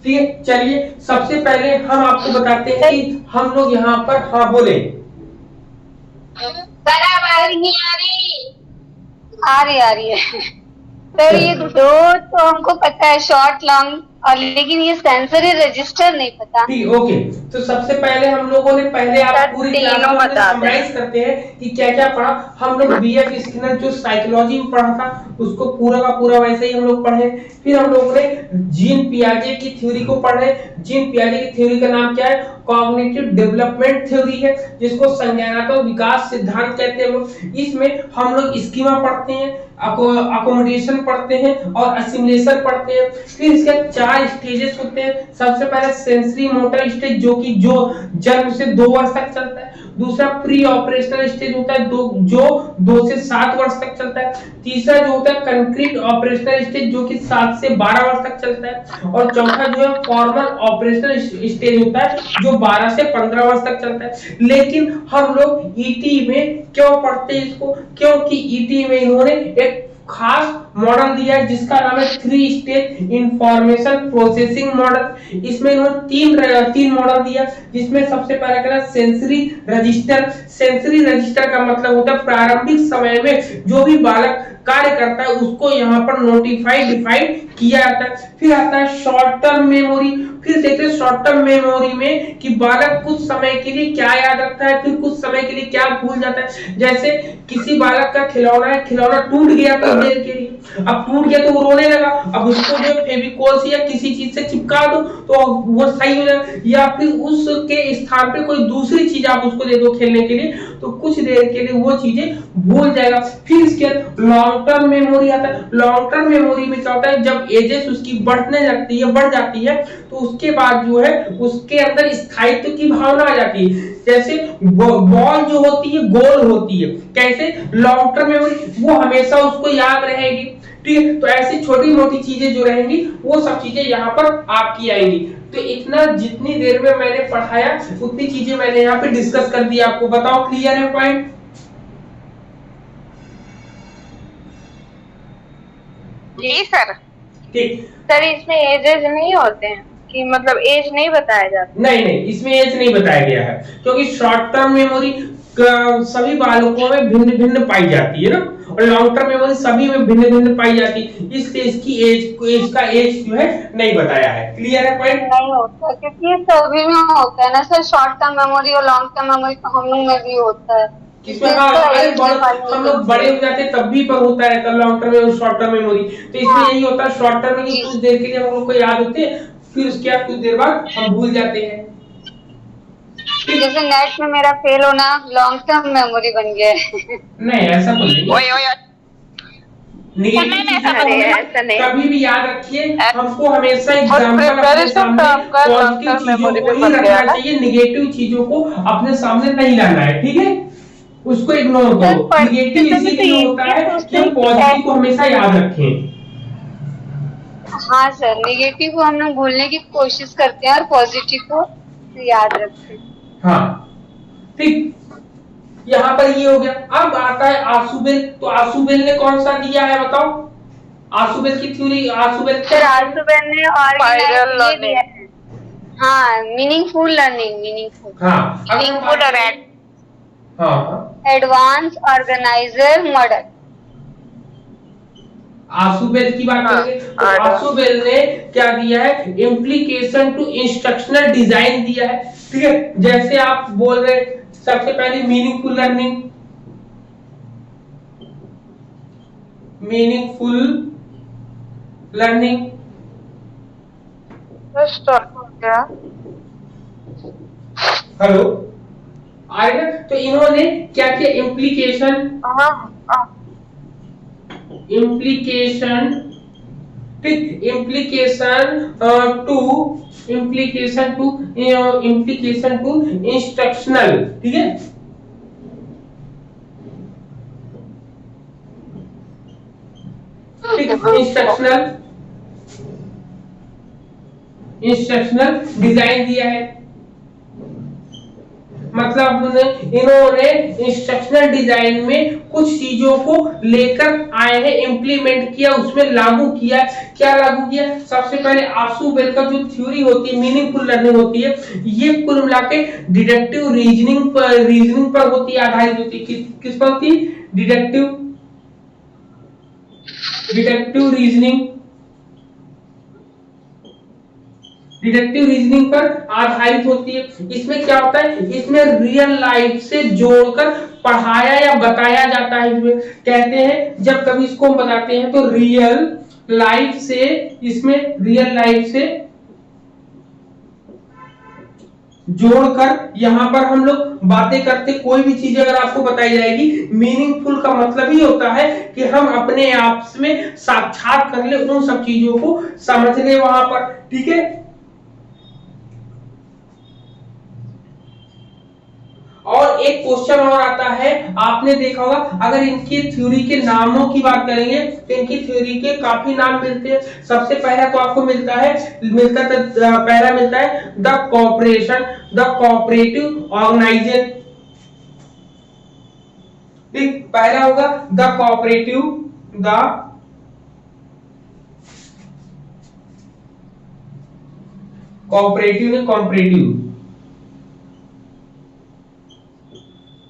ठीक है, चलिए सबसे पहले हम आपको बताते हैं कि हम लोग यहाँ पर, हाँ बोले, आ रही है सर। ये दो तो हमको पता है, शॉर्ट लॉन्ग, और लेकिन ये सेंसरी रजिस्टर नहीं पता। ठीक, ओके। तो सबसे पहले हम लोगों ने पहले आप पूरी क्लास को समराइज करते हैं कि क्या क्या पढ़ा। हम लोग बीएफ स्किनर जो साइकोलॉजी में पढ़ा था उसको पूरा का पूरा वैसे ही हम लोग पढ़े। फिर हम लोगों ने जीन पियाजे की थ्योरी को पढ़े। जीन पियाजे की थ्योरी का नाम क्या है? कॉग्निटिव डेवलपमेंट थ्योरी है, जिसको संज्ञानात्मक विकास सिद्धांत कहते हैं लोग। इसमें हम लोग स्कीमा पढ़ते हैं, अकोमोडेशन पढ़ते हैं और असिमुलेशन पढ़ते हैं। फिर इसके 4 स्टेजेस होते हैं। सबसे पहले सेंसरी मोटर स्टेज, जो कि जो जन्म से 2 वर्ष तक चलता है। दूसरा प्री ऑपरेशनल स्टेज होता है, जो 2 से 7 वर्ष तक चलता है। तीसरा जो होता है कंक्रीट ऑपरेशनल स्टेज, जो कि 7 से 12 वर्ष तक चलता है। और चौथा जो है फॉर्मल ऑपरेशनल स्टेज होता है, जो 12 से 15 वर्ष तक चलता है। लेकिन हम लोग ईटी में क्यों पढ़ते हैं इसको? क्योंकि ईटी में इन्होंने एक खास मॉडल दिया है जिसका नाम है 3 स्टेज इंफॉर्मेशन प्रोसेसिंग मॉडल। इसमें इन्होंने तीन मॉडल दिया, जिसमें सबसे पहला क्या है? Sensory register. सेंसरी रजिस्टर का मतलब होता है प्रारंभिक समय में जो भी बालक कार्य करता है उसको यहाँ पर नोटिफाइड डिफाइन किया जाता है। फिर आता है शॉर्ट टर्म मेमोरी। फिर देखते हैं शॉर्ट टर्म मेमोरी में कि बालक कुछ समय के लिए क्या याद रखता है, फिर कुछ समय के लिए क्या भूल जाता है। जैसे किसी बालक का खिलौना है, खिलौना टूट गया कुछ देर के लिए, अब टूट गया तो वो रोने लगा, अब उसको जो फेविकोल से या किसी चीज से चिपका दो तो वो सही हो जाएगा। या फिर उसके स्थान पे कोई दूसरी चीज आप उसको दे दो खेलने के लिए, तो कुछ देर के लिए वो चीजें भूल जाएगा। फिर इसके लॉन्ग टर्म मेमोरी आता है। लॉन्ग टर्म मेमोरी में क्या होता है? जब एजेस उसकी बढ़ने लगती है, बढ़ जाती है, तो उसके बाद जो है उसके अंदर स्थायित्व की भावना आ जाती है। जैसे बॉल जो होती है गोल होती है, कैसे? लॉन्ग टर्म मेमोरी, वो हमेशा उसको याद रहेगी। ठीक है, तो ऐसी छोटी मोटी चीजें जो रहेंगी वो सब चीजें यहाँ पर आपकी आएंगी। तो इतना जितनी देर में मैंने पढ़ाया उतनी चीजें मैंने यहाँ पे डिस्कस कर दी। आपको बताओ, क्लियर है पॉइंट? जी सर। ठीक सर, इसमें एजेस नहीं होते हैं कि मतलब एज नहीं बताया जाता? नहीं, इसमें एज नहीं बताया गया है, क्योंकि शॉर्ट टर्म मेमोरी सभी बालकों में भिन्न भिन्न पाई जाती है ना, और लॉन्ग टर्म मेमोरी सभी में भिन्न भिन्न पाई जाती है, इसलिए इसकी एज का एज जो है नहीं बताया है। क्लियर है पॉइंट? नहीं होता, क्योंकि सभी में होता है ना सर, शॉर्ट टर्म मेमोरी और लॉन्ग टर्म मेमोरी तो हम लोग में भी होता है। हम लोग बड़े हो जाते तब भी पर होता रहता लॉन्ग टर्म और शॉर्ट टर्म मेमोरी। तो इसमें यही होता है शॉर्ट टर्म में कुछ देर के लिए हम लोग को याद होते हैं, फिर उसके बाद कुछ देर बाद हम भूल जाते हैं। जैसे नेट में मेरा फेल होना लॉन्ग टर्म मेमोरी बन गया है। नहीं, ऐसा तो नहीं। कभी भी याद रखिए, हमको हमेशा एग्जांपल अपने सामने पॉजिटिव चीजों को ही रखना चाहिए, नेगेटिव चीजों को अपने सामने नहीं लाना है। ठीक है, उसको इग्नोर करो। नेगेटिव इसीलिए होता है कि हम पॉजिटिव को हमेशा याद रखें। हाँ सर, नेगेटिव को हम लोग भूलने की कोशिश करते हैं और पॉजिटिव को याद रखते हैं। हाँ ठीक, यहाँ पर ये हो गया। अब आता है आशुबेल। तो आशुबेल ने कौन सा दिया है बताओ? आशुबेल की थ्योरी, आशुबेल ने और दिया है। हाँ, मीनिंगफुल लर्निंग, मीनिंगफुल और एडवांस ऑर्गेनाइजर मॉडल। आशुबेल की बात करेंगे तो आशुबेल ने क्या दिया है? इम्प्लीकेशन टू इंस्ट्रक्शनल डिजाइन दिया है। ठीक है, जैसे आप बोल रहे सबसे पहले मीनिंगफुल लर्निंग, हेलो आ रहे ना? तो इन्होंने क्या किया? Implication to instructional. ठीक है, इंस्ट्रक्शनल डिजाइन दिया है। मतलब इन्होंने इंस्ट्रक्शनल डिजाइन में कुछ चीजों को लेकर आए हैं, इम्प्लीमेंट किया, उसमें लागू किया। क्या लागू किया? सबसे पहले आशु बेल का जो थ्योरी होती है, मीनिंगफुल लर्निंग होती है, ये कुल मिला के डिडक्टिव रीजनिंग पर होती है, आधारित होती है। किस पर होती है? डिडक्टिव रीजनिंग पर आधारित होती है। इसमें क्या होता है? इसमें रियल लाइफ से जोड़कर पढ़ाया या बताया जाता है। इसमें कहते हैं जब कभी इसको हम बताते हैं तो रियल लाइफ से जोड़कर यहाँ पर हम लोग बातें करते। कोई भी चीज अगर आपको बताई जाएगी, मीनिंगफुल का मतलब ही होता है कि हम अपने आप में साक्षात कर ले, उन सब चीजों को समझ ले वहां पर। ठीक है, और एक क्वेश्चन और आता है, आपने देखा होगा, अगर इनकी थ्योरी के नामों की बात करेंगे तो इनकी थ्योरी के काफी नाम मिलते हैं। सबसे पहला तो आपको पहला मिलता है द कोऑपरेटिव ऑर्गेनाइजेशन। ठीक, पहला होगा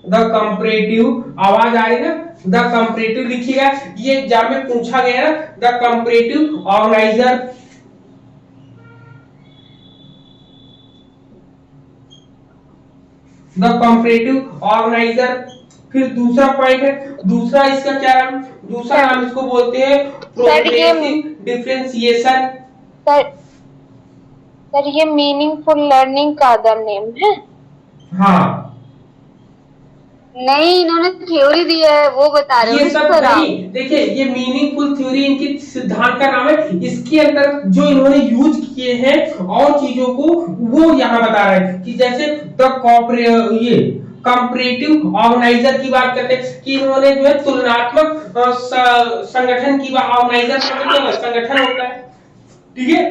द कंपैरेटिव, आवाज आ रही ना, द कंपैरेटिव लिखिएगा, ये एग्जाम में पूछा गया ना, द कंपैरेटिव ऑर्गेनाइजर। फिर दूसरा पॉइंट है, दूसरा इसका क्या नाम? दूसरा नाम इसको बोलते हैं प्रोग्रेसिव डिफरेंशिएशन। सर ये मीनिंगफुल लर्निंग का अदर नेम है? हाँ, नहीं, इन्होंने थ्योरी दिया है वो बता रहे हो। ये सब नहीं, देखिए ये मीनिंगफुल थ्योरी इनकी सिद्धांत का नाम है। इसके अंदर जो इन्होंने यूज किए हैं और चीजों को वो यहाँ बता रहे हैं कि जैसे कंपैरेटिव ऑर्गेनाइजर की बात करते हैं कि इन्होंने जो है तुलनात्मक संगठन की ऑर्गेनाइजर संगठन होता है। ठीक है,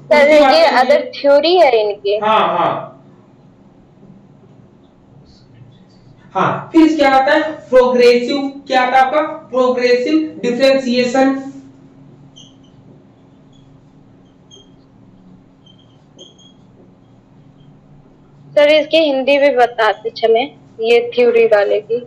सर ये अदर थ्योरी है इनकी। हाँ, फिर क्या आता है? प्रोग्रेसिव, क्या आता है आपका? Progressive differentiation. सर इसकी हिंदी भी बताते चले, ये थ्योरी वाले की।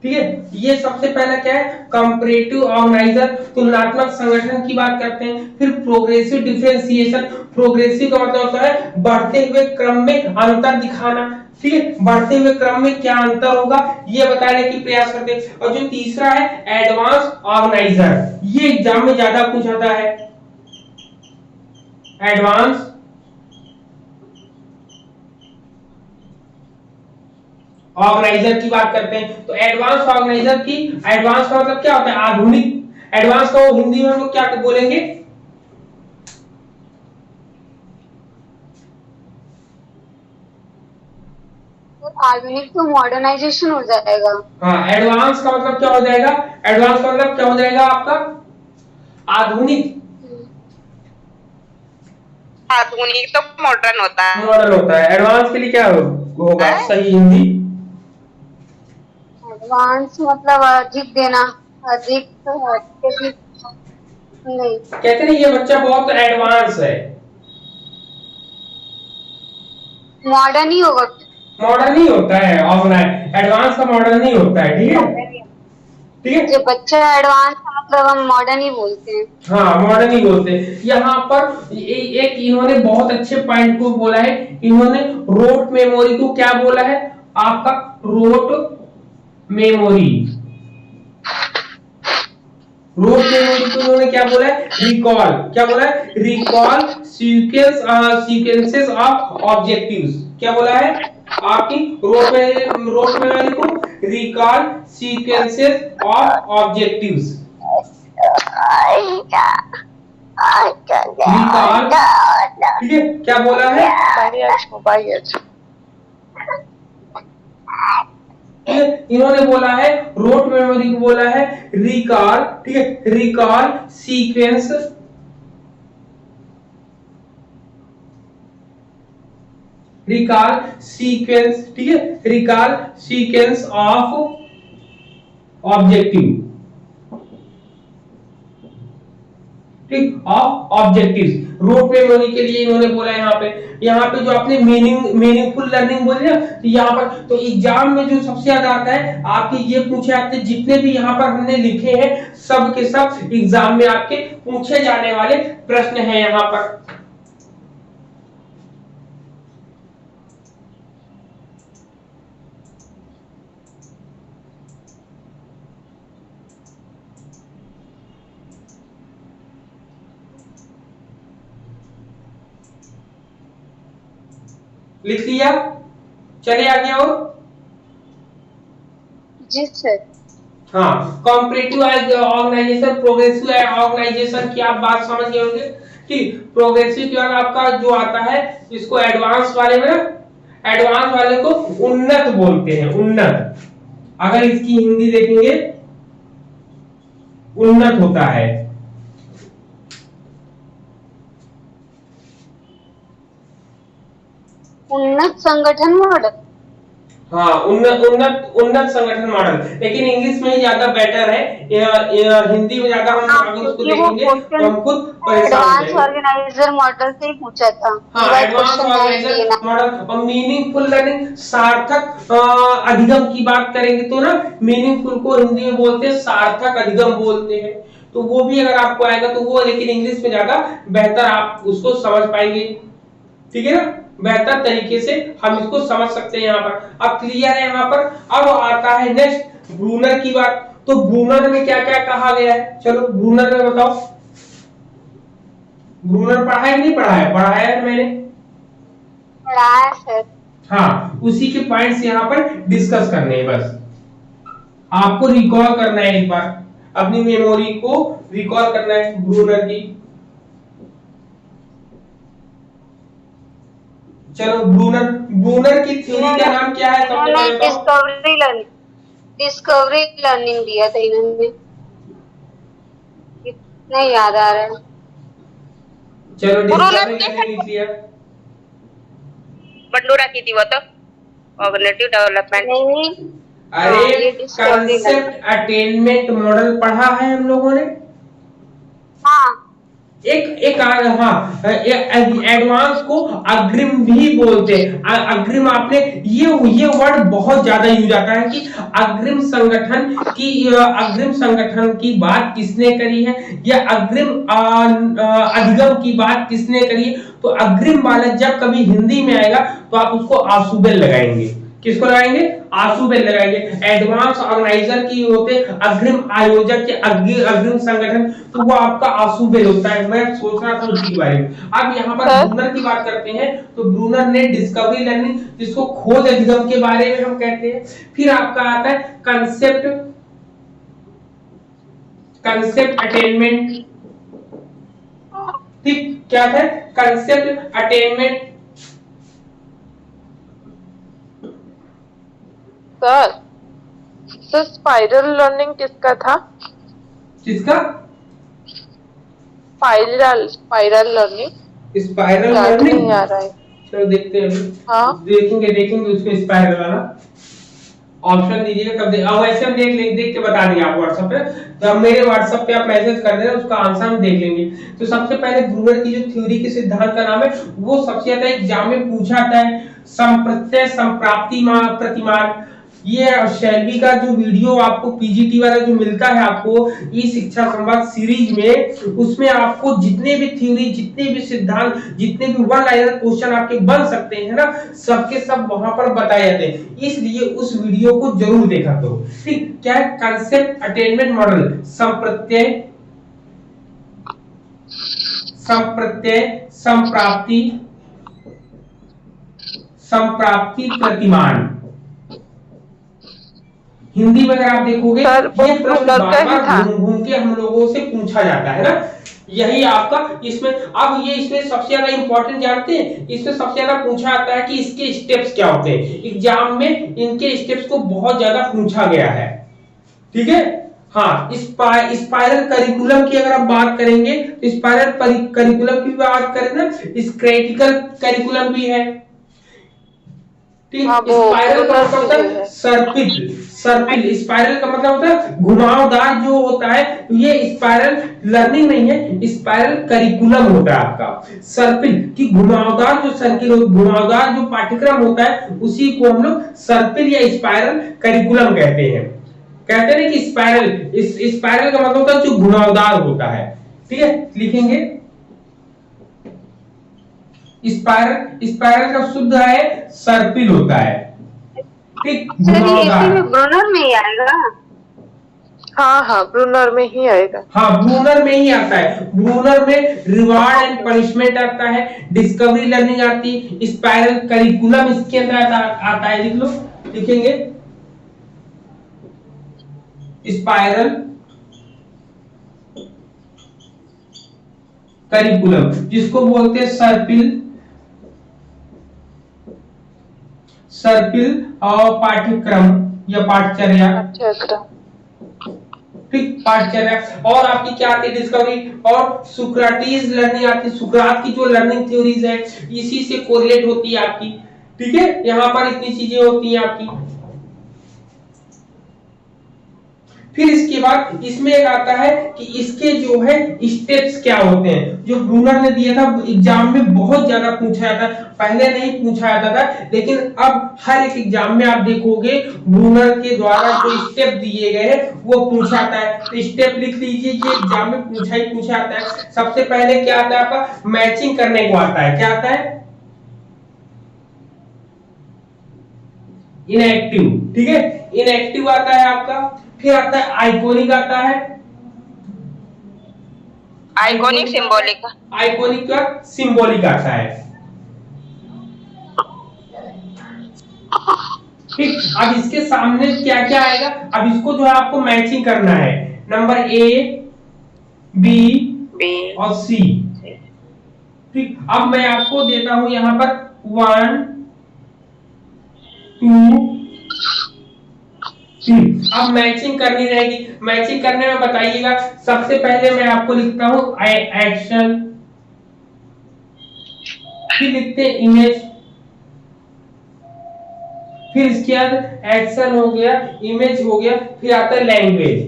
ठीक है, ये सबसे पहला क्या है? कंपैरेटिव ऑर्गेनाइजर, तुलनात्मक संगठन की बात करते हैं। फिर प्रोग्रेसिव डिफरेंशिएशन, प्रोग्रेसिव का मतलब होता है बढ़ते हुए क्रम में अंतर दिखाना। ठीक है, बढ़ते हुए क्रम में क्या अंतर होगा ये बताने की प्रयास करते हैं। और जो तीसरा है एडवांस ऑर्गेनाइजर, ये एग्जाम में ज्यादा पूछा है। एडवांस ऑर्गेनाइजर की बात करते हैं तो एडवांस ऑर्गेनाइजर की, एडवांस का मतलब क्या होता है? आधुनिक। एडवांस को हिंदी में हम लोग क्या बोलेंगे? आधुनिक तो मॉडर्नाइजेशन हो जाएगा। हाँ, एडवांस का मतलब क्या हो जाएगा? एडवांस का मतलब क्या हो जाएगा आपका? आधुनिक। आधुनिक तो मॉडर्न होता है। मॉडर्न होता है। एडवांस के लिए क्या होगा सही हिंदी? एडवांस मतलब अधिक देना, अधिक नहीं। कहते नहीं ये बच्चा बहुत एडवांस है। मॉडर्न ही होगा। मॉडर्न ही होता है ऑर्गेनाइज, एडवांस का मॉडर्न नहीं होता है। ठीक है, ठीक है, जो बच्चा एडवांस का मतलब हम मॉडर्न ही बोलते हैं। हाँ, मॉडर्न ही बोलते हैं। यहाँ पर एक इन्होंने बहुत अच्छे पॉइंट को बोला है। इन्होंने रोट मेमोरी को क्या बोला है? आपका रोट मेमोरी को इन्होंने क्या बोला है? रिकॉल। क्या बोला है? Recall sequences of objectives. क्या बोला है? आपकी रोट मेमोरी को recall sequences of objectives. Recall, ठीक है, क्या बोला है? ठीक है। इन्होंने बोला है रोट मेमोरी को बोला है रिकॉल, ठीक है, रिकॉल सीक्वेंस, रिकॉल सीक्वेंस, ठीक है, रिकॉल सीक्वेंस ऑफ ऑब्जेक्टिव, ठीक, ऑफ ऑब्जेक्टिव्स। रोट मेमोरी के लिए इन्होंने बोला यहाँ पे जो आपने मीनिंगफुल लर्निंग बोली ना, तो यहाँ पर तो एग्जाम में जो सबसे ज्यादा आता है आपके ये पूछे जाते हैं, जितने भी यहाँ पर हमने लिखे हैं सब के सब एग्जाम में आपके पूछे जाने वाले प्रश्न हैं यहाँ पर। लिख लिया, चले आगे और। जी सर। हाँ, कॉम्परेटिव ऑर्गेनाइजेशन, प्रोग्रेसिव ऑर्गेनाइजेशन की आप बात समझ गए होंगे। ठीक, प्रोग्रेसिव के बाद आपका जो आता है इसको एडवांस वाले में ना, एडवांस वाले को उन्नत बोलते हैं, उन्नत। अगर इसकी हिंदी देखेंगे उन्नत होता है। उन्नत संगठन मॉडल। हाँ, उन्नत संगठन मॉडल, लेकिन इंग्लिश में ही ज्यादा बेटर है। हिंदी में ज्यादा हम आगे उसको देखेंगे तो हम खुद परेशान हो एडवांस ऑर्गेनाइजर मॉडल से ही पूछा था। हाँ, एडवांस ऑर्गेनाइजर मॉडल और मीनिंगफुल लर्निंग, सार्थक अधिगम की बात करेंगे तो ना, मीनिंगफुल को हिंदी में बोलते हैं सार्थक अधिगम बोलते हैं। तो वो भी अगर आपको आएगा तो वो, लेकिन इंग्लिश में ज्यादा बेहतर आप उसको समझ पाएंगे, ठीक है ना, बेहतर तरीके से हम इसको समझ सकते हैं यहाँ पर। अब क्लियर है यहाँ पर। अब आता है नेक्स्ट ब्रूनर की बात। तो ब्रूनर में क्या क्या कहा गया है, चलो ब्रूनर में बताओ। ब्रूनर पढ़ा है नहीं पढ़ा है? पढ़ा है मैंने, पढ़ा है सर। हाँ, उसी के पॉइंट्स यहाँ पर डिस्कस करने हैं, बस आपको रिकॉल करना है, एक बार अपनी मेमोरी को रिकॉल करना है ब्रूनर की। चलो ब्रूनर की थ्योरी का नाम क्या है? सबसे पहले बताओ। डिस्कवरी लर्निंग दिया था इन्होंने, नहीं याद आ रहा है। चलो डिस्कवरी लर्निंग लिख लिया। बंडूरा की थी वो तो, कॉग्निटिव डेवलपमेंट। नहीं, अरे कंसेप्ट अटेनमेंट मॉडल पढ़ा है हम लोगों ने। हाँ, एक हाँ, एडवांस को अग्रिम भी बोलते हैं। अग्रिम, आपने ये वर्ड बहुत ज्यादा यूज आता है कि अग्रिम संगठन की बात किसने करी है, या अग्रिम अधिगम की बात किसने करी है। तो अग्रिम वाला जब कभी हिंदी में आएगा तो आप उसको आंसू-बेल लगाएंगे। किसको लगाएंगे? आंसू-बेल लगाएंगे। एडवांस ऑर्गेनाइजर की होते अग्रिम आयोजक या अग्रिम संगठन, तो वो आपका आंसू-बेल होता है। मैं सोच रहा था उसी के बारे में। अब यहाँ पर ब्रूनर की बात करते हैं। तो ब्रूनर ने डिस्कवरी लर्निंग, जिसको खोज अधिगम के बारे में हम कहते हैं। फिर आपका आता है कंसेप्ट अटेनमेंट। ठीक, क्या था? Concept attainment. Sir spiral learning किसका था? किसका? Spiral learning. स्पाइरल लर्निंग नहीं आ रहा है। चलो देखते हैं। हाँ, देखेंगे उसको स्पाइरल वाला ऑप्शन दीजिएगा कब अब ऐसे हम देख के बता देंगे आप व्हाट्सएप पे। तो अब मेरे व्हाट्सएप पे आप मैसेज कर देना, उसका आंसर हम देख लेंगे। तो सबसे पहले ब्रूनर की जो थ्योरी के सिद्धांत का नाम है, वो सबसे ज्यादा एग्जाम में पूछा जाता है, संप्रत्यय संप्राप्ति प्रतिमान। ये शेल्बी का जो वीडियो आपको पीजीटी वाला जो मिलता है आपको ई शिक्षा संवाद सीरीज में, उसमें आपको जितने भी थ्योरी, जितने भी सिद्धांत, जितने भी वन लाइनर क्वेश्चन आपके बन सकते हैं ना, सबके सब वहां पर बताए जाते हैं। इसलिए उस वीडियो को जरूर देखा करो। ठीक, क्या है? कंसेप्ट अटेनमेंट मॉडल, संप्रत्यय संप्राप्ति प्रतिमान। हिंदी में अगर आप देखोगे सर, वो ये प्रश्न ब्रूनर का ही था। बार-बार घूम-घूम के हम लोगों से पूछा जाता है ना, यही आपका इसमें। अब ये इसमें सबसे ज्यादा इंपॉर्टेंट जानते हैं, इसमें सबसे ज्यादा पूछा जाता है कि इसके स्टेप्स क्या होते हैं। एग्जाम में इनके स्टेप्स को बहुत ज्यादा पूछा गया है, ठीक है। हाँ, स्पाइरल करिकुलम की अगर आप बात करेंगे तो स्पाइरल करिकुलम की बात करें ना, स्क्रेटिकल करिकुलम भी है, ठीक। हाँ, वो स्पाइरल का मतलब होता है। है सर्पिल, सर्पिल। स्पाइरल का मतलब होता है घुमावदार जो होता है, ये स्पाइरल लर्निंग नहीं है, स्पाइरल करिकुलम होता है आपका। सर्पिल की घुमावदार जो सर्किल, घुमावदार जो पाठ्यक्रम होता है उसी को हम लोग सर्पिल या स्पाइरल करिकुलम कहते हैं। कहते हैं कि स्पाइरल, स्पाइरल का मतलब होता है जो घुमावदार होता है, ठीक है। लिखेंगे स्पाइरल, स्पाइरल का शुद्ध है सर्पिल होता है, ठीक, घुमावदार। ब्रूनर में ही आएगा। हाँ, ब्रूनर में ही आएगा। हाँ, ब्रूनर में ही आता है। ब्रूनर में रिवार्ड एंड पनिशमेंट आता है, डिस्कवरी लर्निंग आती है, स्पाइरल करिकुलम इसके अंदर आता है। लिख लो, लिखेंगे स्पाइरल करिकुलम, जिसको बोलते हैं सर्पिल, सर्पिल और पाठ्यक्रम या पाठचर्या, ठीक, पाठचर्या। और आपकी क्या आती है, डिस्कवरी और सुक्राटीज लर्निंग आती है। सुकरात की जो लर्निंग थ्योरीज है इसी से कोरिलेट होती है आपकी, ठीक है। यहां पर इतनी चीजें होती हैं आपकी। फिर इसके बाद इसमें एक आता है कि इसके जो है स्टेप्स क्या होते हैं, जो ब्रूनर ने दिया था एग्जाम में बहुत ज्यादा पूछा जाता है। पहले नहीं पूछा जाता था, लेकिन अब हर एक एग्जाम में आप देखोगे ब्रूनर के द्वारा जो स्टेप दिए गए हैं वो पूछा जाता है। तो स्टेप लिख लीजिए, ये एग्जाम में पूछा ही पूछा जाता है। सबसे पहले क्या आता है आपका, मैचिंग करने को आता है। क्या आता है, इनएक्टिव, ठीक है, इनएक्टिव आता है आपका। फिर आता है आइकोनिक, आता है आइकॉनिक, सिंबॉलिक। आइकोनिक का सिंबॉलिक आता है, ठीक। अब इसके सामने क्या क्या आएगा, अब इसको जो है आपको मैचिंग करना है, नंबर ए, बी और सी, ठीक। अब मैं आपको देता हूं यहां पर 1 2 3। अब मैचिंग करनी रहेगी। मैचिंग करने में बताइएगा, सबसे पहले मैं आपको लिखता हूं एक्शन, फिर लिखते हैं इमेज, फिर इसके बाद एक्शन हो गया, इमेज हो गया, फिर आता है लैंग्वेज,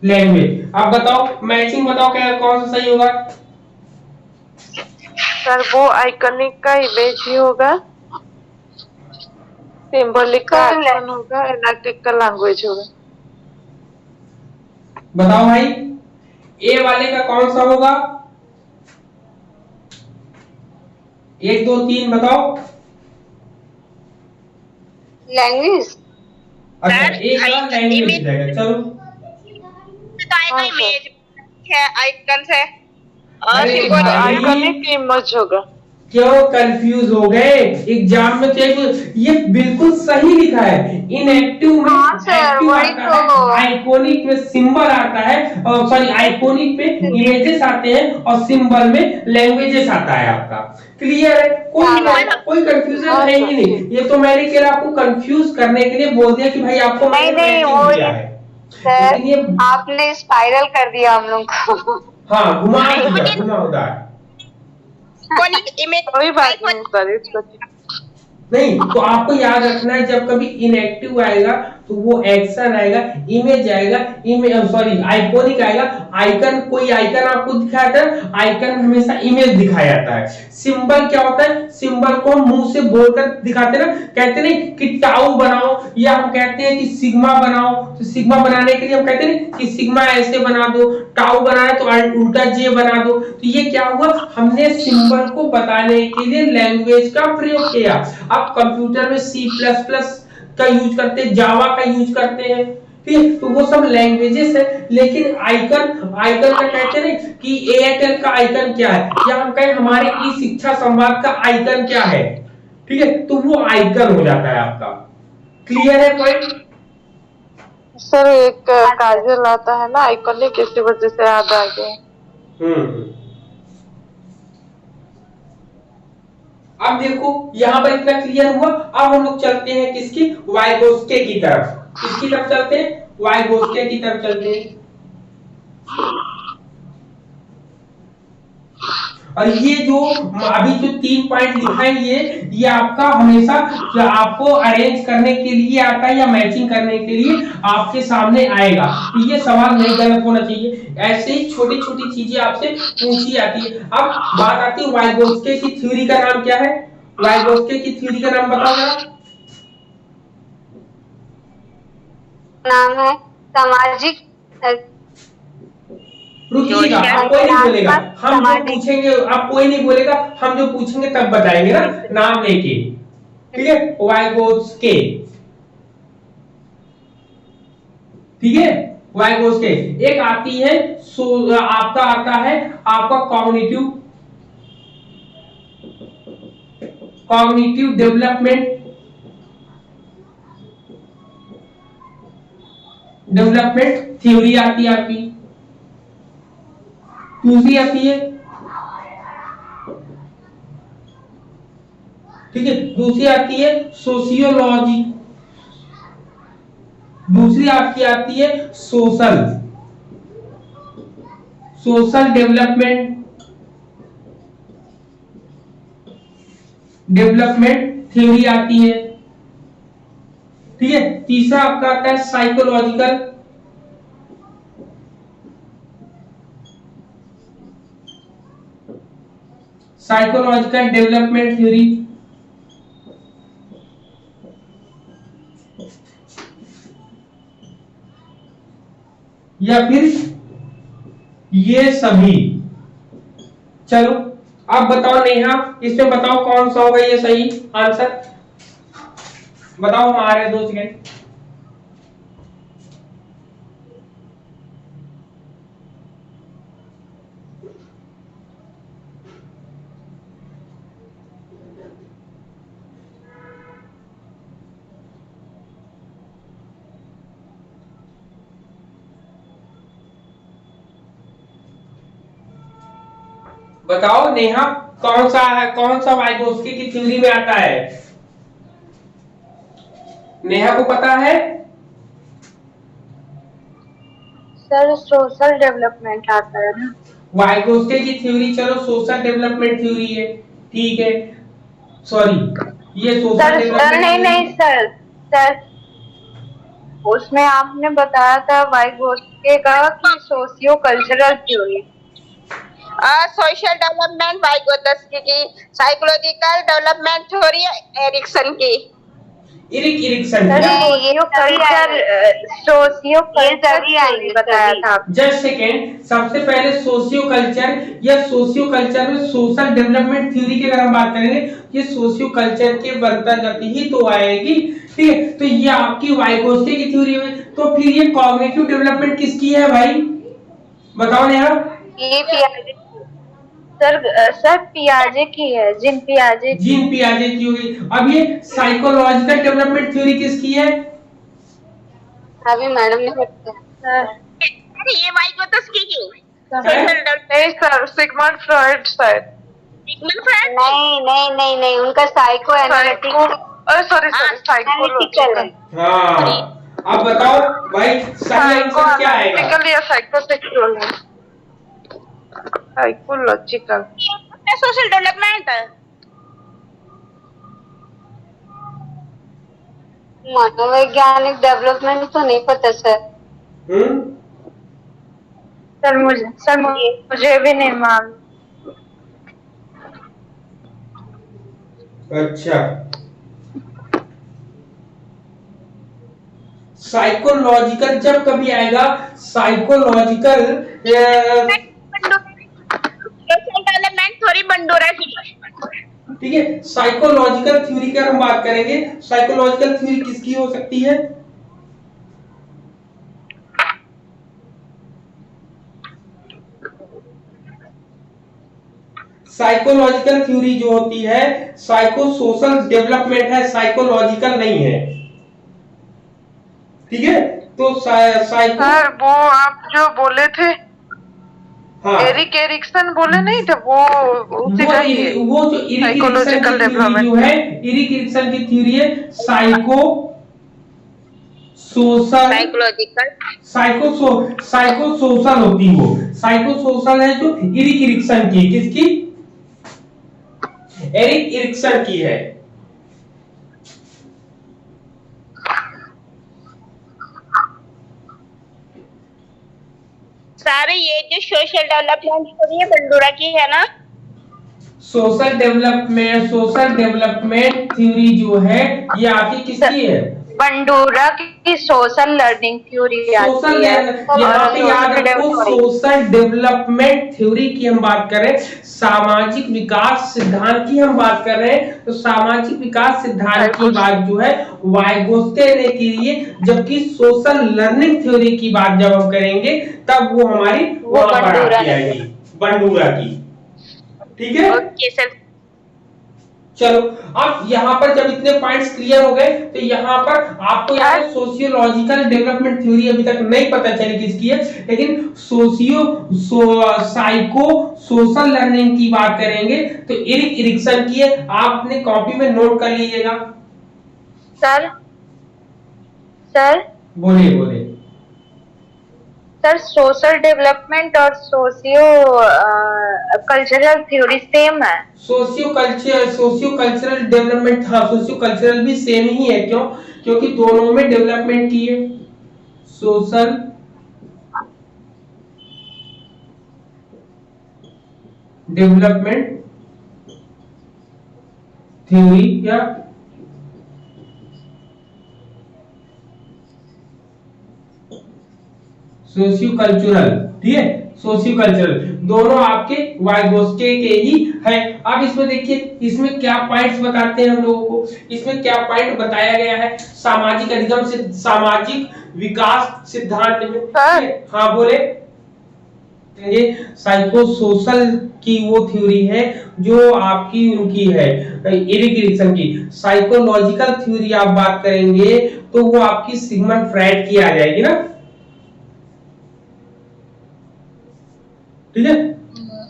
लैंग्वेज। अब बताओ मैचिंग, बताओ क्या कौन सा सही होगा। सर, वो आइकॉनिक का इमेज ही होगा, सिंबॉलिक का एक्शन होगा, इनएक्टिव का लैंग्वेज होगा। बताओ भाई, ए वाले का कौन सा होगा, 1 2 3 बताओ। लैंग्वेज। अच्छा, ए का लैंग्वेज रहेगा, चलो। इमेज है, आइकन है, अरे भाई, आइकॉनिक इमेज होगा। क्यों कंफ्यूज हो गए, एग्जाम में क्या ये बिल्कुल सही लिखा है। इनएक्टिव में एक्टिव आता है, आइकॉनिक में सिंबल आता है, और सॉरी आइकॉनिक में इमेजेस आते हैं और सिंबल में लैंग्वेजेस आता है आपका। क्लियर है, कोई कंफ्यूजन है ही नहीं। ये तो मैंने केवल आपको कंफ्यूज करने के लिए बोल दिया कि भाई आपको नहीं दिया है, सर, ये आपने स्पाइरल कर दिया हम लोग को। हाँ, घुमावदार। कोई बात नहीं सर, इसको नहीं, तो आपको याद रखना है, जब कभी इनएक्टिव आएगा तो वो एक्शन आएगा, इमेज आएगा, सॉरी आइकॉनिक आएगा। आइकन, कोई आइकन आपको दिखाया था, आइकन हमेशा इमेज दिखाया जाता है। सिंबल क्या होता है, सिंबल को हम मुंह से बोलकर दिखाते ना, कहते नहीं कि टाउ बनाओ, या हम कहते हैं कि सिग्मा बनाओ। तो सिग्मा बनाने के लिए हम कहते हैं कि सिग्मा ऐसे बना दो, टाउ बनाए तो उल्टा जे बना दो। तो ये क्या हुआ, हमने सिंबल को बताने के लिए लैंग्वेज का प्रयोग किया। आप कंप्यूटर में C++ का यूज करते हैं, जावा का यूज करते हैं, ठीक, तो वो सब लैंग्वेजेस है। लेकिन आइकन, आइकन का कहते हैं कि एयरटेल का आइकन क्या है, या हम कहें हमारे ई शिक्षा संवाद का आइकन क्या है, ठीक है, तो वो आइकन हो जाता है आपका। क्लियर है पॉइंट? सर एक काजल आता है ना आइकॉनिक, इसी वजह से याद आ गया। हम्म। अब देखो यहाँ पर इतना क्लियर हुआ। अब हम लोग चलते हैं किसकी, वाइगोस्के की तरफ। किसकी तरफ चलते हैं, वाइगोस्के की तरफ चलते हैं। और ये जो अभी जो 3 पॉइंट लिखा है, ये आपका हमेशा आपको अरेंज करने के लिए आता है या मैचिंग करने के लिए आपके सामने आएगा। तो ये सवाल नहीं गलत होना चाहिए, ऐसे ही छोटी छोटी चीजें आपसे पूछी जाती है। अब बात आती है वाइगोस्के की थ्योरी का नाम क्या है। वाइगोस्के की थ्योरी का नाम बताओ जरा। नाम है सामाजिक रुकिएगा, आप कोई नहीं बोलेगा, हम जो पूछेंगे आप कोई नहीं बोलेगा, हम जो पूछेंगे तब बताएंगे ना, नाम लेके। ठीक है, वाइगोस्के। ठीक है, वाइगोस्के। एक आती है आपका आता है आपका कॉग्निटिव कॉग्निटिव डेवलपमेंट थ्योरी आती है आपकी। दूसरी आती है, ठीक है, दूसरी आती है सोशियोलॉजी। दूसरी आपकी आती है सोशल सोशल डेवलपमेंट थ्योरी आती है। ठीक है, तीसरा आपका आता है साइकोलॉजिकल डेवलपमेंट थ्योरी। या फिर ये सभी। चलो अब बताओ नेहा, इसमें बताओ कौन सा होगा ये सही आंसर। बताओ, हमारे 2 सेकंड। बताओ नेहा, कौन सा है, कौन सा वाइगोस्की की थ्योरी में आता है। नेहा को पता है? सर सोशल डेवलपमेंट आता है ना। वाइगोस्की की थ्योरी, चलो सोशल डेवलपमेंट थ्योरी है, ठीक है। सॉरी, ये सोशल डेवलपमेंट नहीं नहीं सर, सर उसमें आपने बताया था वाइगोस्के का कि socio cultural theory. Social development Vygotsky की, साइकोलॉजिकल डेवलपमेंट थ्योरी एरिक्सन की। इरिक्सन बताया था। जस्ट सेकेंड, सबसे पहले सोशियो कल्चर या सोशियो कल्चर में सोशल डेवलपमेंट थ्योरी की अगर हम बात करेंगे, ये सोशियो कल्चर के अंतर्गत ही तो आएगी। ठीक है, तो ये आपकी वाइगोस्की की थ्योरी में। तो फिर ये कॉग्निटिव डेवलपमेंट किसकी है भाई, बताओ नेहा। ये पियाजे, सर पियाजे की है, जीन पियाजे की होगी। अब ये साइकोलॉजिकल डेवलपमेंट थ्योरी किसकी है? अभी मैडम ने बताया। ये वाइगोत्स्की की। सर सिगमंड फ्रॉइड शायद। नहीं, उनका साइको एनालिटिकल। Sorry psychological. हाँ, अब बताओ भाई सही आंसर क्या आएगा। या साइकोसेक्सुअल है। Psychological social development. मनोवैज्ञानिक डेवलपमेंट तो नहीं पता सर। सर मुझे भी नहीं मालूम। अच्छा, साइकोलॉजिकल जब कभी आएगा, साइकोलॉजिकल डेवलपमेंट थ्योरी बंडोरा की। ठीक है, साइकोलॉजिकल थ्योरी की हम बात करेंगे, साइकोलॉजिकल थ्योरी किसकी हो सकती है? साइकोलॉजिकल थ्योरी जो होती है साइको सोशल डेवलपमेंट है, साइकोलॉजिकल नहीं है। ठीक है, तो साइको सर वो आप जो बोले थे हाँ एरिक एरिक्सन बोले नहीं थे, वो उसी का ही है। वो जो इरिक एरिक्सन साइकोलॉजिकल की थ्योरी जो है, इरिक एरिक्सन की थ्योरी है psycho social psychological psycho social होती है। वो साइको सोशल है जो इरिक एरिक्सन की, किसकी? एरिक एरिक्सन की है। सारे ये जो सोशल डेवलपमेंट थ्योरी है बंडूरा की है ना? सोशल डेवलपमेंट थ्योरी जो है ये आपकी किसकी है? बंडूरा की सोशल लर्निंग थ्योरी सोशल, यहाँ पे याद रखो सोशल डेवलपमेंट थ्योरी की हम बात करें, सामाजिक विकास सिद्धांत की हम बात कर रहे हैं, तो सामाजिक विकास सिद्धांत की बात जो है वाइगोत्स्की ने की है, जबकि सोशल लर्निंग थ्योरी की बात जब हम करेंगे तब वो हमारी वहां पर आती आएगी, बंडूरा की। ठीक है, ओके सर। चलो अब यहाँ पर जब इतने पॉइंट्स क्लियर हो गए तो यहाँ पर आपको यार सोशियोलॉजिकल डेवलपमेंट थ्योरी अभी तक नहीं पता चली किसकी है, लेकिन साइको सोशल लर्निंग की बात करेंगे तो इरिक एरिक्सन की है। आप अपने कॉपी में नोट कर लीजिएगा। सर सर बोलिए बोलिए। सर सोशल डेवलपमेंट और सोशियो कल्चरल थ्योरी सेम है? सोशियो कल्चरल डेवलपमेंट, हाँ सोशियो कल्चरल भी सेम ही है। क्यों? क्योंकि दोनों में डेवलपमेंट की है। सोशल डेवलपमेंट थ्योरी या सोशियो कल्चरल, ठीक है, सोशियो कल्चरल दोनों आपके वाइगोत्स्की के ही है। अब इसमें देखिए इसमें क्या पॉइंट्स बताते हैं हम लोगों को, इसमें क्या पॉइंट बताया गया है सामाजिक अधिगम से सामाजिक विकास सिद्धांत में। हाँ बोले। ये साइको सोशल की वो थ्योरी है जो आपकी उनकी है इरिक एरिक्सन की। साइकोलॉजिकल थ्योरी आप बात करेंगे तो वो आपकी सिगमंड फ्रायड की आ जाएगी ना, ठीक है,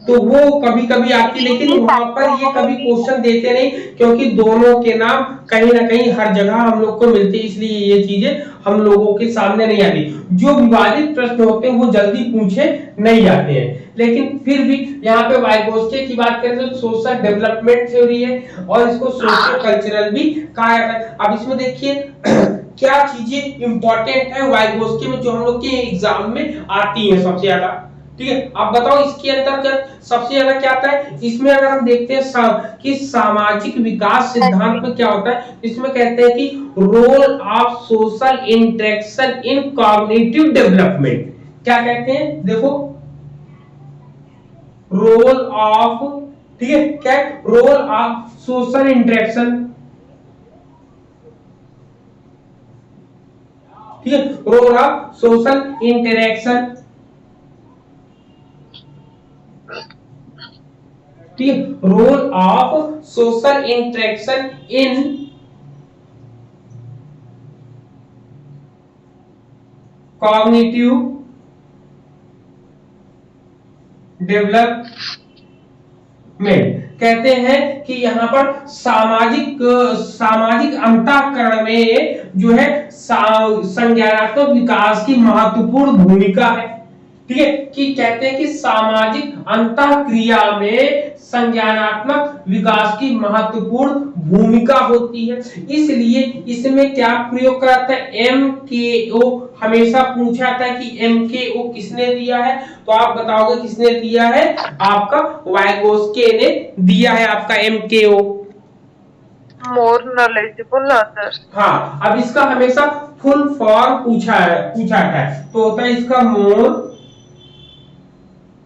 तो वो कभी कभी आती, लेकिन वहां पर ये कभी क्वेश्चन देते नहीं क्योंकि दोनों के नाम कहीं ना कहीं हर जगह हम लोग को मिलते, इसलिए ये चीजें हम लोगों के सामने नहीं आती। जो विवादित प्रश्न होते हैं वो जल्दी पूछे नहीं जाते हैं, लेकिन फिर भी यहाँ पे वाइगोत्स्की की बात करें तो सोशल डेवलपमेंट थ्योरी है और इसको सोशियो कल्चरल भी कहा जाता है। अब इसमें देखिए क्या चीजें इंपॉर्टेंट है वाइगोत्स्की में जो हम लोग के एग्जाम में आती है सबसे ज्यादा, ठीक है। अब बताओ इसके अंतर्गत सबसे ज्यादा क्या आता है। इसमें अगर हम देखते हैं कि सामाजिक विकास सिद्धांत में क्या होता है, इसमें कहते हैं कि role of social interaction in cognitive development. क्या कहते हैं देखो, रोल ऑफ, ठीक है, क्या रोल ऑफ सोशल इंटरेक्शन, ठीक है, role of social interaction, role of social interaction in cognitive development. कहते हैं कि यहाँ पर सामाजिक अंतःकरण में जो है संज्ञानात्मक विकास की महत्वपूर्ण भूमिका है, ठीक है, कि कहते हैं कि सामाजिक अंतःक्रिया में संज्ञानात्मक विकास की महत्वपूर्ण भूमिका होती है। इसलिए इसमें क्या प्रयोग करता है, MKO हमेशा पूछा था कि MKO किसने दिया है, तो आप बताओगे किसने दिया है, आपका वाइगोत्स्की ने दिया है आपका MKO। More knowledgeable other. हाँ, अब इसका हमेशा फुल फॉर्म पूछा था, तो होता है इसका मोर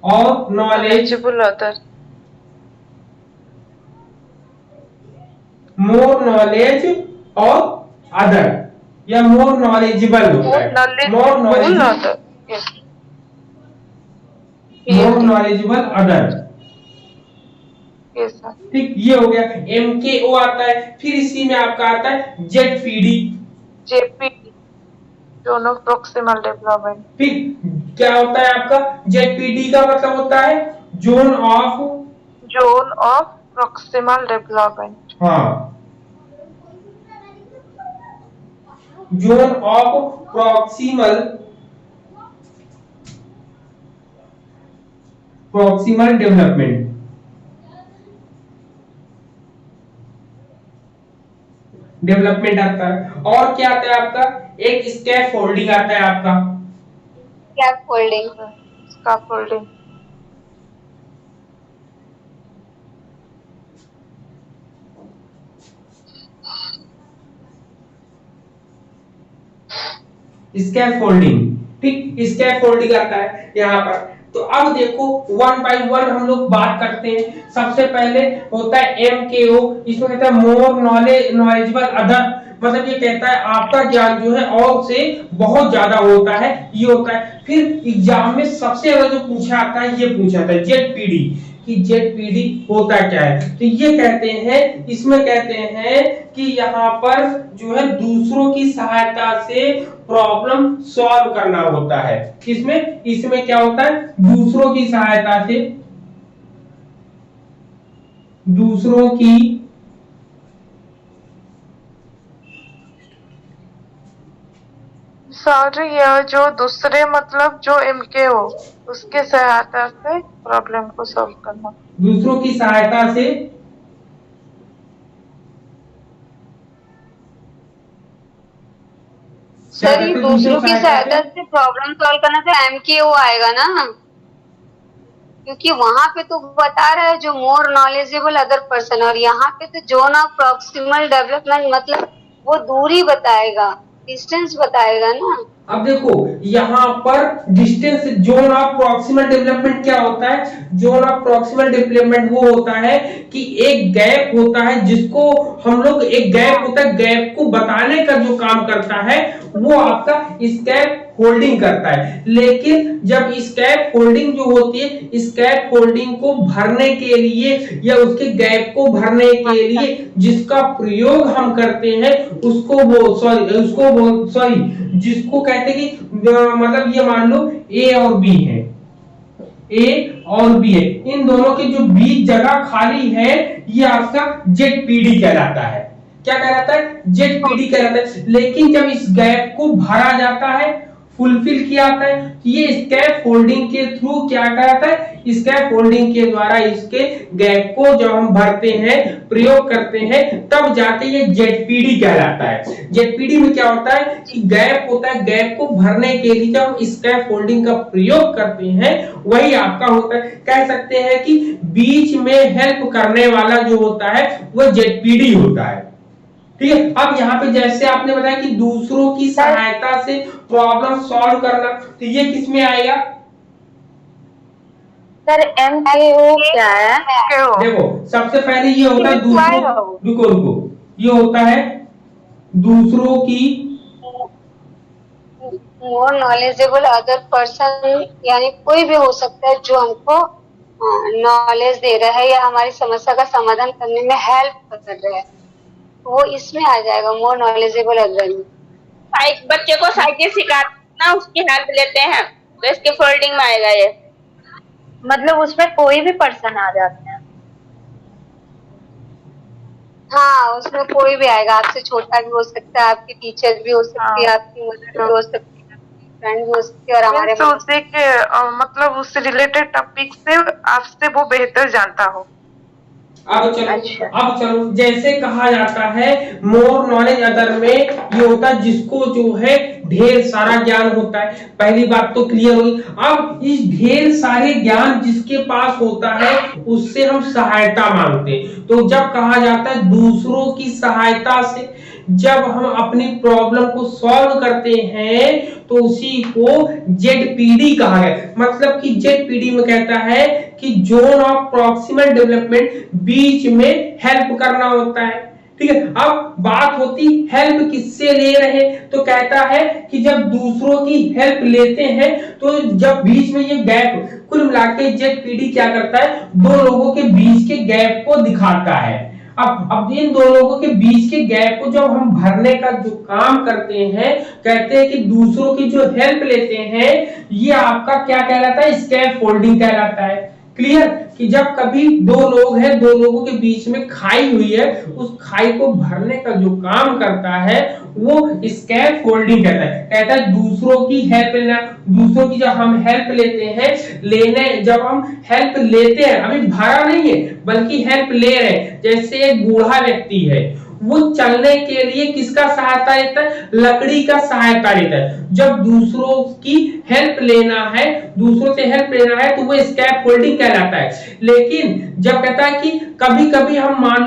और नॉलेजेबल अदर, मोर नॉलेज और अदर या मोर नॉलेजेबल होता है, more knowledgeable other. Okay sir. ठीक, ये हो गया। MKO आता है, फिर इसी में आपका आता है ZPD। JPD zone of proximal development. फिर क्या होता है आपका ZPD का मतलब होता है जोन ऑफ प्रॉक्सिमल डेवलपमेंट। हाँ, जोन ऑफ प्रॉक्सिमल डेवलपमेंट आता है। और क्या आता है आपका, एक स्कैफोल्डिंग आता है आपका। स्कैफोल्डिंग। स्कैफोल्डिंग। स्कैफोल्डिंग, ठीक, स्कैफोल्डिंग आता है यहाँ पर। तो अब देखो वन बाय वन हम लोग बात करते हैं। सबसे पहले होता है MKO, इसमें कहता है मोर नॉलेजेबल अदर, मतलब ये कहता है आपका ज्ञान जो है और से बहुत ज्यादा होता है, ये होता है। फिर एग्जाम में सबसे ज्यादा जो पूछा आता है ये पूछा था ZPD, कि ZPD होता क्या है। तो ये कहते हैं, इसमें कहते हैं कि यहाँ पर जो है दूसरों की सहायता से प्रॉब्लम सॉल्व करना होता है। इसमें क्या होता है, दूसरों की सहायता से, दूसरों की सर यह जो दूसरे मतलब जो MKO उसके सहायता से प्रॉब्लम को सॉल्व करना। दूसरों की सहायता से सर ये दूसरों की सहायता से प्रॉब्लम सॉल्व करना तो MKO आएगा ना, क्योंकि वहां पे तो बता रहा है जो मोर नॉलेजेबल अदर पर्सन, और यहाँ पे तो जोन ऑफ प्रॉक्सिमल डेवलपमेंट मतलब वो दूरी बताएगा, डिस्टेंस बताएगा ना। अब देखो यहाँ पर distance, zone of proximal development क्या होता है, जोन ऑफ प्रॉक्सिमल डेवलपमेंट वो होता है कि एक गैप होता है जिसको हम लोग, एक गैप होता है, गैप को बताने का जो काम करता है वो आपका स्कैप होल्डिंग करता है। लेकिन जब स्कैप होल्डिंग जो होती है, स्कैप होल्डिंग को भरने के लिए या उसके गैप को भरने के लिए जिसका प्रयोग हम करते हैं जिसको कहते हैं कि मतलब ये मान लो A और B है, A और B है, इन दोनों के जो बीच जगह खाली है ये आपका ZPD कहलाता है। क्या कहलाता है, ZPD कहलाता है। लेकिन जब इस गैप को भरा जाता है, फुलफिल किया जाता है, तो ये स्कैप फोल्डिंग के थ्रू क्या कहता है, स्कैप फोल्डिंग के द्वारा इसके गैप को जब हम भरते हैं, प्रयोग करते हैं, तब जाके ये ZPD कहलाता है। ZPD में क्या होता है कि गैप होता है, गैप को भरने के लिए जब हम स्कैप फोल्डिंग का प्रयोग करते हैं वही आपका होता है। कह सकते हैं कि बीच में हेल्प करने वाला जो होता है वो ZPD होता है। ठीक है, अब यहाँ पे जैसे आपने बताया कि दूसरों की सहायता से प्रॉब्लम सॉल्व करना, तो ये किस में आएगा सर MKO क्या है? देखो सबसे पहले ये होता है रुको ये होता है दूसरों की मोर नॉलेजेबल अदर पर्सन, यानी कोई भी हो सकता है जो हमको नॉलेज दे रहा है या हमारी समस्या का समाधान करने में हेल्प कर रहा है, वो इसमें आ जाएगा, मोर नॉलेजेबल अदर। बच्चे को साइकिल सिखाना उसकी हेल्प लेते हैं तो इसके फोल्डिंग में आएगा ये। मतलब उसमें कोई भी पर्सन आ जाते हैं। हाँ, उसमें कोई भी आएगा, आपसे छोटा भी हो सकता है, आपकी टीचर भी हो सकती है, आपकी मदर भी हो सकती है, फ्रेंड भी हो सकती है, और हमारे उसे के मतलब उससे रिलेटेड टॉपिक से आपसे वो बेहतर जानता हो। अब चलो जैसे कहा जाता है मोर नॉलेज अदर में ये होता है जिसको जो है ढेर सारा ज्ञान होता है। पहली बात तो क्लियर हुई। अब इस ढेर सारे ज्ञान जिसके पास होता है उससे हम सहायता मांगते हैं। तो जब कहा जाता है दूसरों की सहायता से जब हम अपनी प्रॉब्लम को सॉल्व करते हैं तो उसी को ZPD कहा है। मतलब कि ZPD में कहता है कि जोन ऑफ प्रॉक्सिमल डेवलपमेंट, बीच में हेल्प करना होता है। ठीक है, अब बात होती हेल्प किससे ले रहे, तो कहता है कि जब दूसरों की हेल्प लेते हैं तो जब बीच में ये गैप, कुल मिला के जेड क्या करता है, दो लोगों के बीच के गैप को दिखाता है। अब इन दो लोगों के बीच के गैप को जब हम भरने का जो काम करते हैं, कहते हैं कि दूसरों की जो हेल्प लेते हैं, ये आपका क्या कहलाता है, स्कैफ फोल्डिंग कहलाता है। क्लियर, कि जब कभी दो लोग हैं, दो लोगों के बीच में खाई हुई है, उस खाई को भरने का जो काम करता है वो स्कैफ फोल्डिंग कहता है दूसरों की हेल्प लेना। दूसरों की जब हम हेल्प लेते हैं, जब हम हेल्प लेते हैं, अभी भरा नहीं है बल्कि हेल्प ले रहे हैं। जैसे एक बूढ़ा व्यक्ति है, वो चलने के लिए किसका सहायता लेता है, लकड़ी का सहायता लेता है। जब दूसरों की हेल्प लेना है, दूसरों से हेल्प लेना है, तो वो स्कैफ फोल्डिंग कहलाता है। लेकिन जब कहता है कि कभी कभी हम मान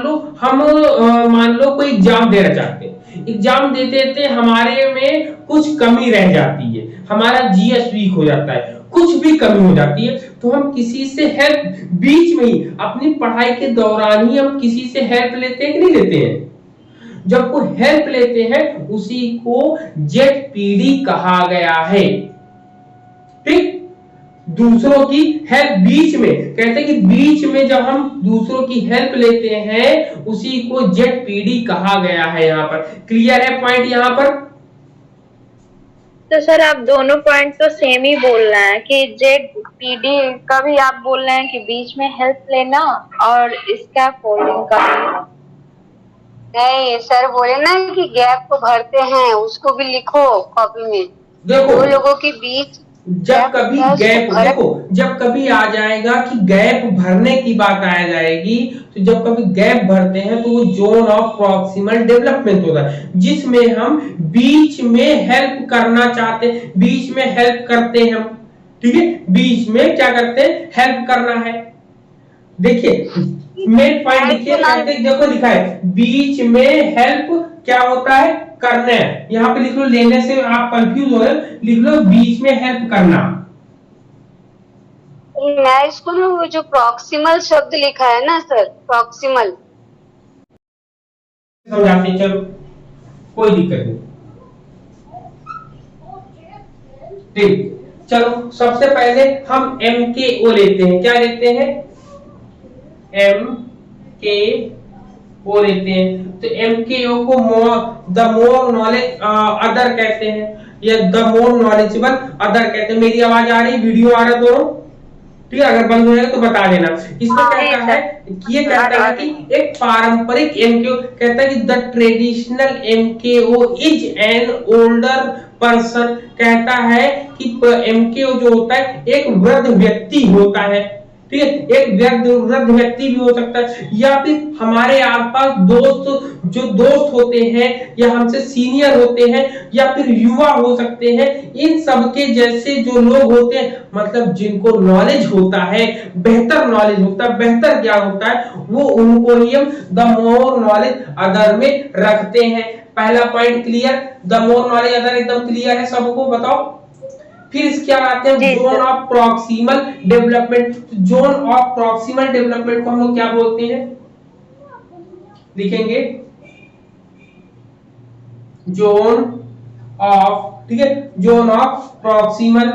लो कोई एग्जाम देना चाहते हैं, एग्जाम देते हमारे में कुछ कमी रह जाती है, हमारा जीएस वीक हो जाता है, कुछ भी कमी हो जाती है, तो हम किसी से हेल्प, बीच में ही अपनी पढ़ाई के दौरान ही हम किसी से हेल्प लेते हैं कि नहीं लेते हैं। जब कोई हेल्प लेते हैं उसी को जेड कहा गया है। ठीक, दूसरों की हेल्प बीच में, कहते हैं कि बीच में जब हम दूसरों की हेल्प लेते हैं उसी को जेड कहा गया है। यहाँ पर क्लियर है पॉइंट यहाँ पर? तो सर आप दोनों पॉइंट तो सेम ही बोल रहे हैं कि जेड का भी आप बोल रहे हैं कि बीच में हेल्प लेना, और इसका फोल्डिंग का भी। नहीं सर, बोले ना कि गैप को भरते हैं, उसको भी लिखो कॉपी में। देखो, दो लोगों के बीच जब कभी गैप, देखो जब कभी आ जाएगा कि गैप भरने की बात आ जाएगी, तो जब कभी गैप भरते हैं तो वो जोन ऑफ प्रॉक्सिमल डेवलपमेंट होता है, जिसमें हम बीच में हेल्प करना चाहते हैं, बीच में हेल्प करते हैं हम। ठीक है, बीच में क्या करते हैं, हेल्प करना है। देखिए मेन पॉइंट लिखिए, देखो लिखा है बीच में हेल्प क्या होता है, करना है। यहाँ पे लिख लो, लेने से आप कंफ्यूज हो रहे, लिख लो बीच में हेल्प करना। मैं इसको ना वो जो प्रॉक्सिमल शब्द लिखा है ना सर, प्रॉक्सिमल समझाते, चलो कोई दिक्कत नहीं। ठीक, चलो सबसे पहले हम MKO लेते हैं। क्या लेते हैं, MKO लेते हैं। तो MKO को द मोर नॉलेज अदर कहते हैं, या द मोर नॉलेजेबल अदर कहते हैं। मेरी आवाज आ रही, वीडियो आ रहा दोनों? ठीक है, अगर बंद हो जाएगा तो बता देना। इसमें कहता है, ये कहता है कि एक पारंपरिक MKO, कहता है कि the traditional MKO is an older person, कहता है कि MKO जो होता है एक वृद्ध व्यक्ति होता है। ठीक है, एक वृद्ध व्यक्ति भी हो सकता है, या फिर हमारे आसपास दोस्त होते हैं, या हमसे सीनियर होते हैं, या फिर युवा हो सकते हैं। इन सबके जैसे जो लोग होते हैं, मतलब जिनको नॉलेज होता है, बेहतर नॉलेज होता है, बेहतर ज्ञान होता है, वो उनको ही हम द मोर नॉलेज अदर में रखते हैं। पहला point clear, the more knowledge other एकदम क्लियर है सबको, बताओ। फिर इसके आते हैं zone of proximal development. Zone of proximal development को हम लोग क्या बोलते हैं, लिखेंगे जोन ऑफ, ठीक है, जोन ऑफ प्रॉक्सिमल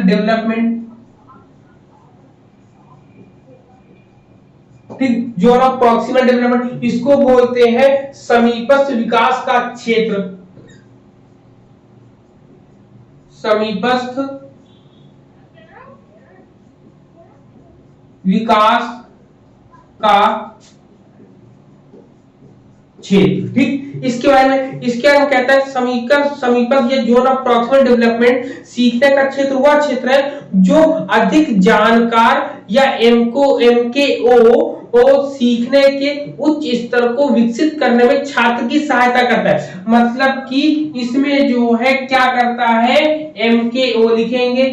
डेवलपमेंट। ठीक, जोन ऑफ प्रॉक्सिमल डेवलपमेंट, इसको बोलते हैं समीपस्थ विकास का क्षेत्र। समीपस्थ विकास का क्षेत्र। ठीक, इसके बारे में कहता है समीपस्थ या जोन ऑफ प्रॉक्सिमल डेवलपमेंट सीखने का क्षेत्र वह क्षेत्र है जो अधिक जानकार या MKO सीखने के उच्च स्तर को विकसित करने में छात्र की सहायता करता है। मतलब कि इसमें जो है क्या करता है, MKO लिखेंगे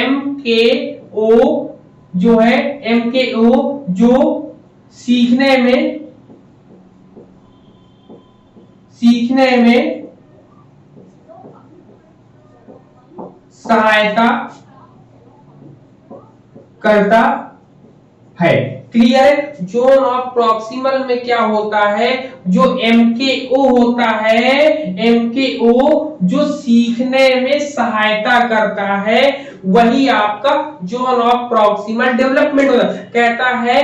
MKO जो है, MKO जो सीखने में सहायता करता है। क्लियर है। जोन ऑफ प्रॉक्सिमल में क्या होता है, जो MKO होता है, MKO जो सीखने में सहायता करता है, वही आपका जोन ऑफ प्रॉक्सिमल डेवलपमेंट होता है। कहता है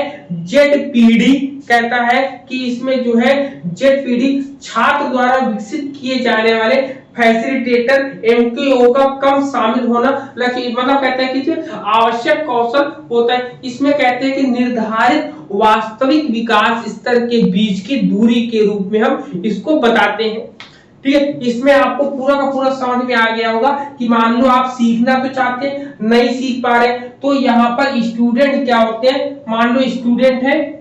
ZPD, कहता है कि इसमें जो है ZPD छात्र द्वारा विकसित किए जाने वाले फैसिलिटेटर MKO का कम शामिल होना लक्ष्य, मतलब कहते हैं कि जो आवश्यक कौशल होता है। इसमें कहते हैं कि निर्धारित वास्तविक विकास स्तर के बीच की दूरी के रूप में हम इसको बताते हैं। ठीक है, इसमें आपको पूरा का पूरा समझ में आ गया होगा कि मान लो आप सीखना तो चाहते हैं, नहीं सीख पा रहे, तो यहाँ पर स्टूडेंट क्या होते हैं, मान लो स्टूडेंट है,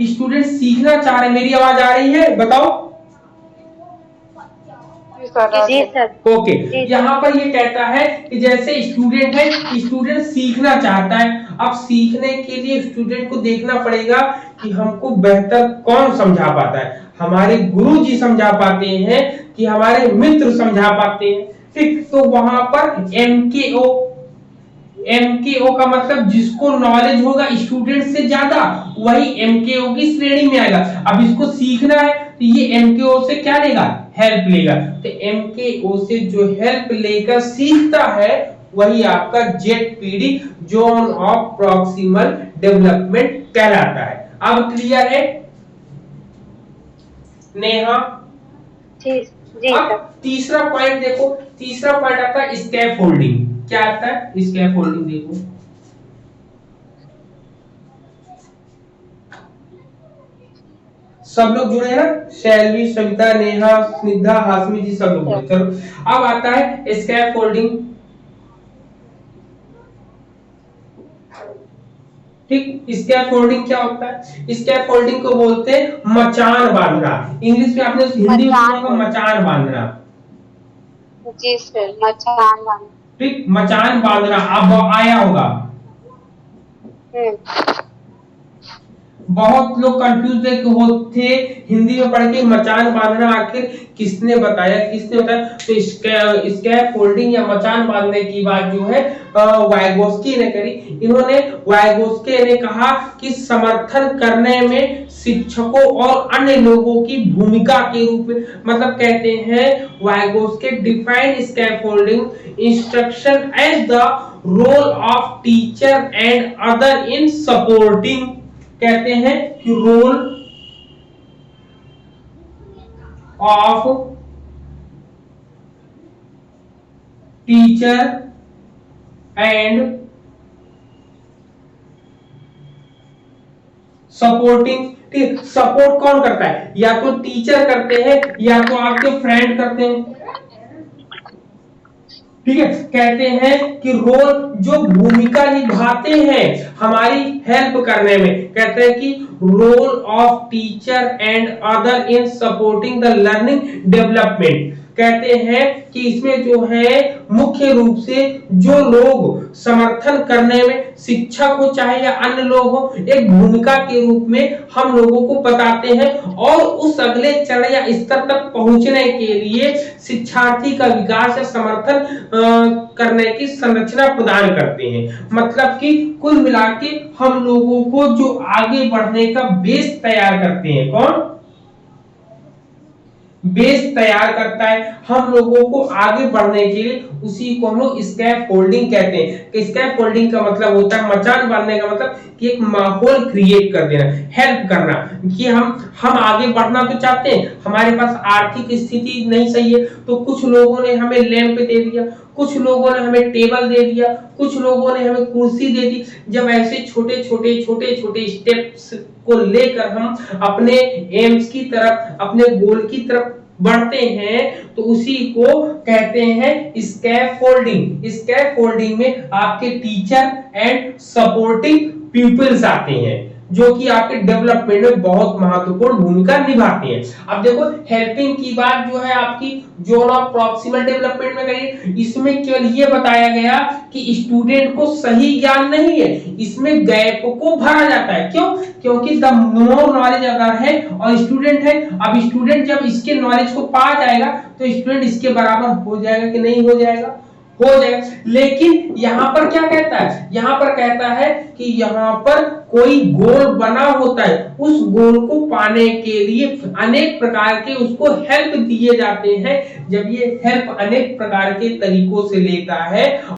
स्टूडेंट सीखना चाह रहे, मेरी आवाज आ रही है, बताओ। जी सर। ओके, यहाँ पर ये कहता है कि जैसे स्टूडेंट है, स्टूडेंट सीखना चाहता है। अब सीखने के लिए स्टूडेंट को देखना पड़ेगा कि हमको बेहतर कौन समझा पाता है, हमारे गुरुजी समझा पाते हैं कि हमारे मित्र समझा पाते हैं। ठीक, तो वहां पर MKO का मतलब जिसको नॉलेज होगा स्टूडेंट से ज्यादा, वही MKO की श्रेणी में आएगा। अब इसको सीखना है तो ये MKO से क्या लेगा, हेल्प लेगा। तो MKO से जो हेल्प लेकर सीखता है वही आपका ZPD zone of proximal development कहलाता है। अब क्लियर है नेहा? जी अब तीसरा पॉइंट देखो, तीसरा पॉइंट आता है स्कैफोल्डिंग। क्या आता है स्कैफोल्डिंग, देखो सब लोग जुड़े हैं ना, शैलवी, सविता, नेहा, स्निग्धा, हाशमी जी सब लोग जुड़े। चलो अब आता है स्कैफोल्डिंग। ठीक, स्कैफोल्डिंग क्या होता है, स्कैफोल्डिंग को बोलते हैं मचान बांधना। इंग्लिश में आपने हिंदी में सुना होगा मचान बांधना। जी सर, मचान बांधना। ठीक, मचान बांधना अब आया होगा। बहुत लोग कंफ्यूज होते हिंदी में पढ़ के मचान बांधना आखिर किसने बताया, तो स्कैफोल्डिंग या मचान बांधने की बात जो है वाइगोस्की ने करी। इन्होंने वाइगोस्की ने कहा कि समर्थन करने में शिक्षकों और अन्य लोगों की भूमिका के रूप में, मतलब कहते हैं Vygotsky define scaffolding instruction as the role of teacher and other in supporting, कहते हैं कि role of teacher and supporting. ठीक, सपोर्ट कौन करता है, या तो टीचर करते हैं या तो आपके फ्रेंड करते हैं। ठीक है, कहते हैं कि रोल जो भूमिका निभाते हैं हमारी हेल्प करने में, कहते हैं कि role of teacher and other in supporting the learning development. कहते हैं कि इसमें जो है मुख्य रूप से जो लोग समर्थन करने में, शिक्षक हो चाहे या अन्य लोग हो, एक भूमिका के रूप में हम लोगों को बताते हैं और उस अगले चरण या स्तर तक पहुंचने के लिए शिक्षार्थी का विकास या समर्थन करने की संरचना प्रदान करते हैं। मतलब कि कुल मिला के हम लोगों को जो आगे बढ़ने का बेस तैयार करते हैं, कौन बेस तैयार करता है हम लोगों को आगे बढ़ने के लिए, उसी को हम लोग स्कैफोल्डिंग कहते हैं। स्कैफोल्डिंग का मतलब होता है मचान बांधने का मतलब कि एक माहौल क्रिएट कर देना, हेल्प करना कि हम आगे बढ़ना तो चाहते हैं, हमारे पास आर्थिक स्थिति नहीं सही है, तो कुछ लोगों ने हमें लैंप दे दिया, कुछ लोगों ने हमें टेबल दे दिया, कुछ लोगों ने हमें कुर्सी दे दी। जब ऐसे छोटे छोटे स्टेप्स को लेकर हम अपने एम्स की तरफ, अपने गोल की तरफ बढ़ते हैं, तो उसी को कहते हैं स्कैफोल्डिंग। स्कैफोल्डिंग में आपके टीचर एंड सपोर्टिंग पीपल्स आते हैं जो कि आपके डेवलपमेंट में बहुत महत्वपूर्ण भूमिका निभाते हैं। अब देखो हेल्पिंग की बात जो है आपकी जोन ऑफ प्रॉक्सिमल डेवलपमेंट में करिए, इसमें केवल ये बताया गया कि स्टूडेंट को सही ज्ञान नहीं है, इसमें गैप को भरा जाता है। क्यों? क्योंकि द मोर नॉलेज अगर है और स्टूडेंट है, अब स्टूडेंट जब इसके नॉलेज को पा जाएगा तो स्टूडेंट इसके बराबर हो जाएगा कि नहीं हो जाएगा, हो जाए। लेकिन यहाँ पर क्या कहता है, यहाँ पर कहता है कि यहाँ पर कोई गोल बना होता है, उस गोल को पाने के लिए अनेक प्रकार के उसको हेल्प दिए जाते हैं। जब ये हेल्प अनेक प्रकार के तरीकों से लेता है